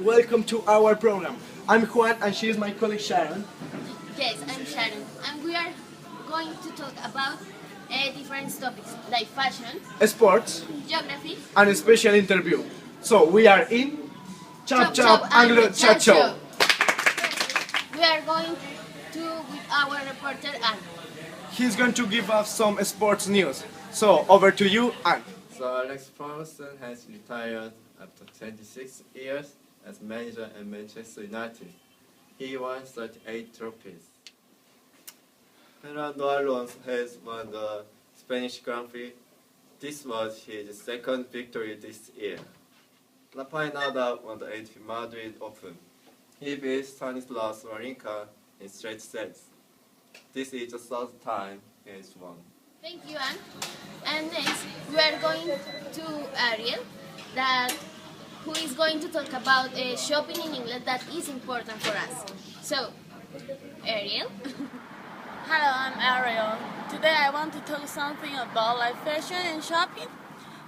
welcome to our program. I'm Juan and she is my colleague Sharon. Yes, I'm Sharon, and we are going to talk about different topics like fashion, Sports geography, and a special interview. So we are in Chop Chop Anglo Chat Show. We are going to with our reporter Anne. He's going to give us some sports news. So over to you, Anne. So Alex Ferguson has retired after 26 years as manager at Manchester United. He won 38 trophies. Fernando Alonso has won the Spanish Grand Prix. This was his second victory this year. Rafael Nadal won the ATP Madrid Open. He beat Stanislas Wawrinka in straight sets. This is the third time he has won. Thank you, Anne. And next, we are going to Ariel, who is going to talk about shopping in England that is important for us. So, Ariel. Hello, I'm Ariel. Today I want to talk something about like fashion and shopping.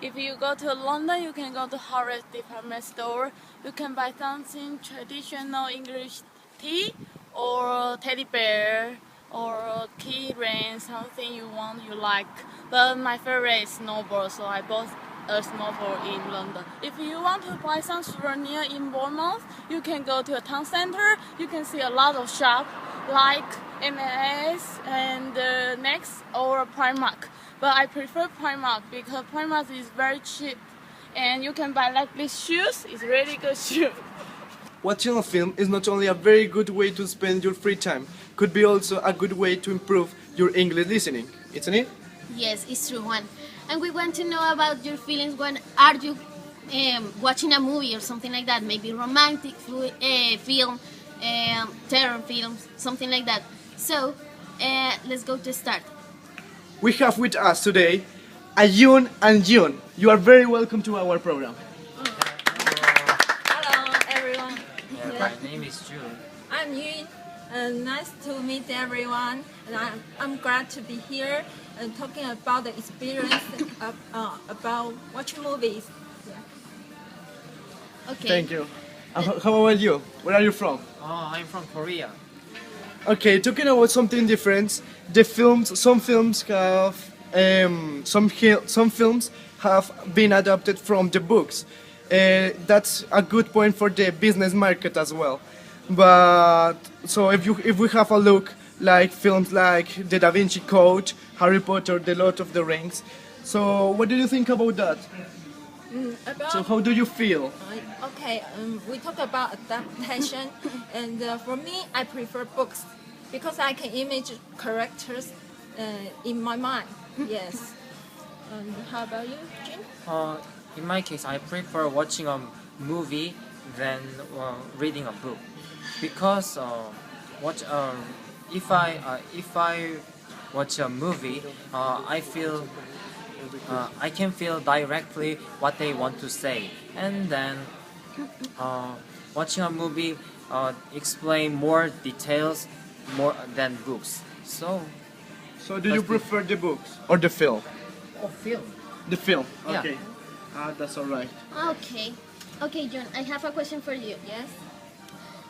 If you go to London, you can go to Harrods department store. You can buy something traditional English tea or teddy bear or key ring, something you want, you like. But my favorite is snowboard, so I bought a snowboard in London. If you want to buy some souvenir in Bournemouth, you can go to a town center. You can see a lot of shops like M&S and Next or Primark. But I prefer Primark because Primark is very cheap. And you can buy like these shoes, it's really good shoes. Watching a film is not only a very good way to spend your free time, could be also a good way to improve your English listening, isn't it? Yes, it's true, Juan. And we want to know about your feelings when are you watching a movie or something like that, maybe romantic film, terror films, something like that. So, let's go to start. We have with us today Ayun and Jun. You are very welcome to our program. Hello, everyone. My name is June. I'm Yun. Nice to meet everyone. And I'm glad to be here and talking about the experience about watching movies. Okay. Thank you. How about you? Where are you from? I'm from Korea. Okay, talking about something different. Some films have been adapted from the books. That's a good point for the business market as well. But so if we have a look like films like The Da Vinci Code, Harry Potter, The Lord of the Rings. So what do you think about that? So how do you feel? Okay, we talk about adaptation, and for me, I prefer books because I can image characters in my mind. Yes. How about you, Jim? In my case, I prefer watching a movie than reading a book, because if I watch a movie, I can feel directly what they want to say, and then watching a movie explain more details more than books. So So do you prefer the books or the film? film. The film. Yeah. Okay. That's all right. Okay. Okay, John, I have a question for you. Yes.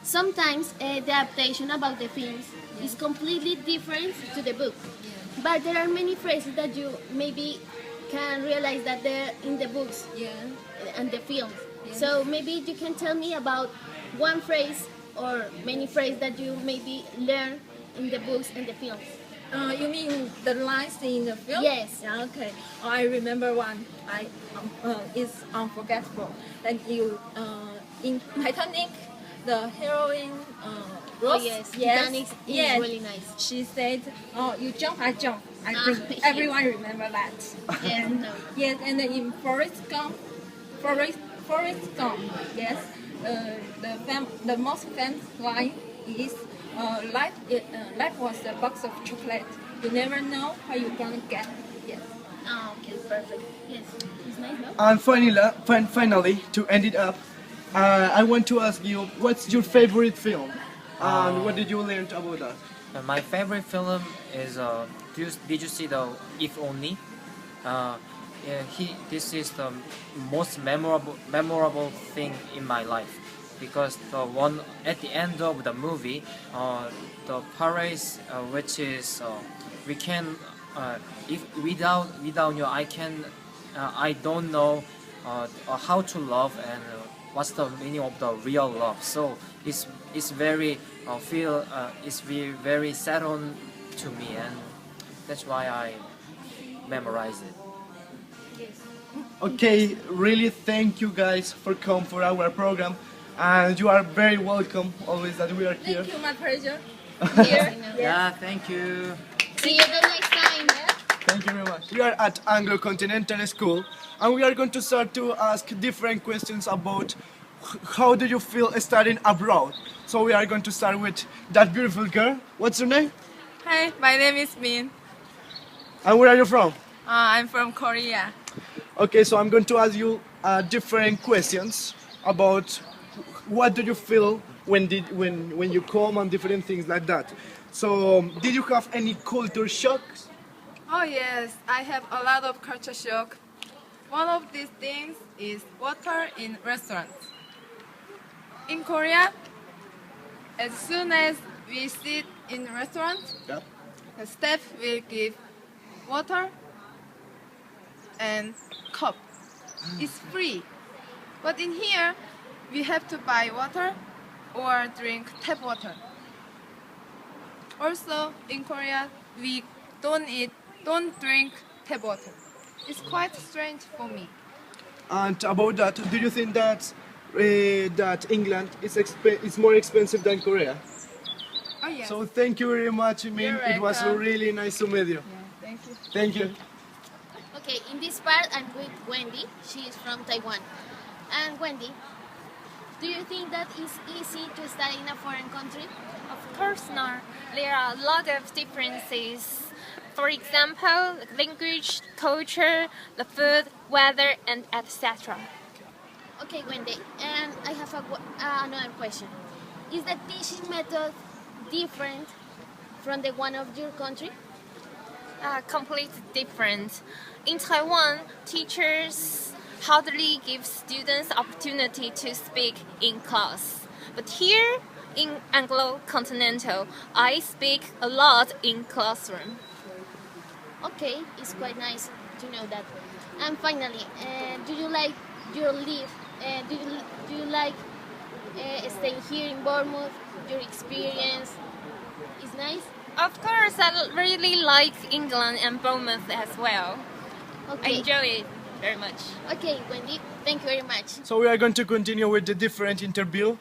Sometimes the adaptation about the films is completely different to the book. But there are many phrases that you maybe can realize that they're in the books Yeah. and the films. So maybe you can tell me about one phrase or many phrases that you maybe learn in the books and the films. You mean the lines in the film? Yes. Yeah, okay. I remember one. It's unforgettable. Like in Titanic, the heroine Rose. Oh yes, Titanic is yes. really nice. She said, "Oh, you jump, I jump." I think yes. everyone remember that. Yes, no. Yes, and then in Forrest Gump, yes, the most famous line is, life was a box of chocolate. You never know how you're gonna get. Yes. Oh, okay, perfect. Yes, it's nice, no? And finally, to end it up, I want to ask you, what's your favorite film? And what did you learn about that? My favorite film is did you see the If Only? This is the most memorable thing in my life. because the one at the end of the movie, the parades, which is we can if without you I don't know how to love and what's the meaning of the real love. So it's very very sad on to me, and that's why I memorize it. Okay, really thank you guys for coming for our program, and you are very welcome always that we are here. Thank you, my pleasure. Yeah, thank you. See you the next time. Thank you very much. We are at Anglo Continental School, and we are going to start to ask different questions about how do you feel studying abroad. So we are going to start with that beautiful girl. What's your name? Hi, my name is Min. And where are you from? I'm from Korea. Okay, so I'm going to ask you different questions about what do you feel when you come and different things like that. So, did you have any culture shocks? Oh yes, I have a lot of culture shock. One of these things is water in restaurants. In Korea, as soon as we sit in restaurants, Yeah. the staff will give water and cup. It's free. But in here, we have to buy water or drink tap water. Also, in Korea, we don't drink tap water. It's quite strange for me. And about that, do you think that that England is more expensive than Korea? Oh yes. So thank you very much, Min. You're It was welcome. really nice to meet you. Thank you. Thank you. Okay, in this part I'm with Wendy. She is from Taiwan. And Wendy, do you think that it's easy to study in a foreign country? Of course not. There are a lot of differences. For example, language, culture, the food, weather, and etc. Okay, Wendy, and I have another question. Is the teaching method different from the one of your country? Completely different. In Taiwan, teachers hardly give students opportunity to speak in class. But here in Anglo-Continental, I speak a lot in classroom. Okay, it's quite nice to know that. And finally, do you like your life? Do you like staying here in Bournemouth? Your experience is nice. Of course, I really like England and Bournemouth as well. I Okay. enjoy it very much. Okay, Wendy, thank you very much. So we are going to continue with the different interview,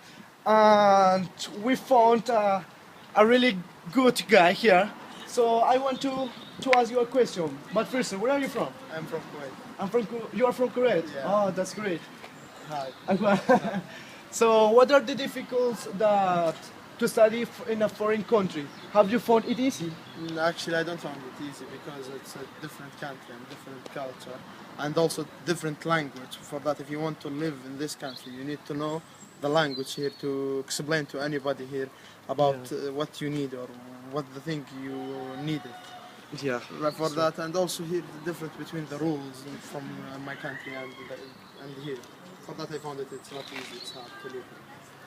and we found a really good guy here. So I want to ask you a question. But first, where are you from? I'm from Kuwait. You are from Kuwait. Yeah. Oh, that's great. Hi. So what are the difficulties that to study in a foreign country? Have you found it easy? Actually, I don't find it easy because it's a different country and different culture, and also different language. For that, if you want to live in this country, you need to know the language here to explain to anybody here about what you need or what the thing you needed. Yeah. For that, and also here the difference between the rules from my country and here. For that, I found it's not easy. It's hard to live.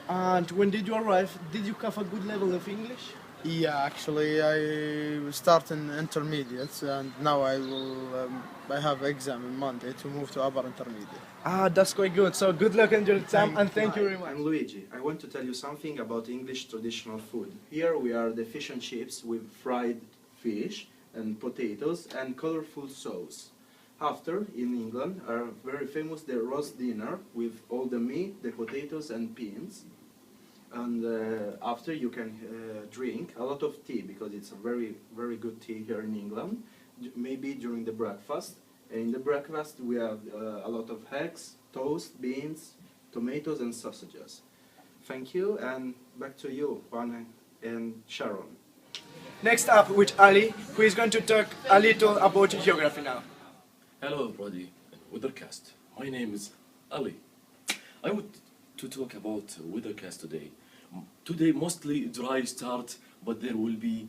And when did you arrive? Did you have a good level of English? Yeah, actually, I start in intermediate, and now I have exam on Monday to move to upper intermediate. Ah, that's quite good. So good luck in your exam, and thank you very much. I'm Luigi. I want to tell you something about English traditional food. Here we are the fish and chips with fried fish and potatoes and colorful sauce. After, in England, are very famous the roast dinner with all the meat, the potatoes and beans. And after you can drink a lot of tea because it's a very, very good tea here in England. Maybe during the breakfast. In the breakfast we have a lot of eggs, toast, beans, tomatoes and sausages. Thank you, and back to you, Juan and Sharon. Next up with Ali, who is going to talk a little about geography now. Hello everybody, Weathercast. My name is Ali. I want to talk about Weathercast today. Today mostly dry start, but there will be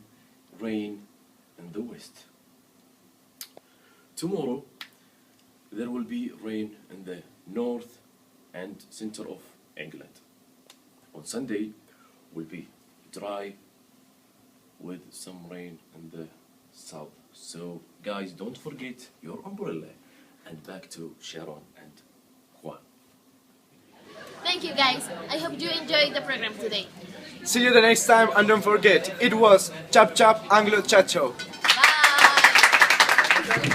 rain in the west. Tomorrow there will be rain in the north and center of England. On Sunday will be dry with some rain in the south. So guys, don't forget your umbrella. And back to Sharon and Juan. Thank you, guys. I hope you enjoyed the program today. See you the next time, and don't forget, it was Chap Chap Anglo Chacho. Bye.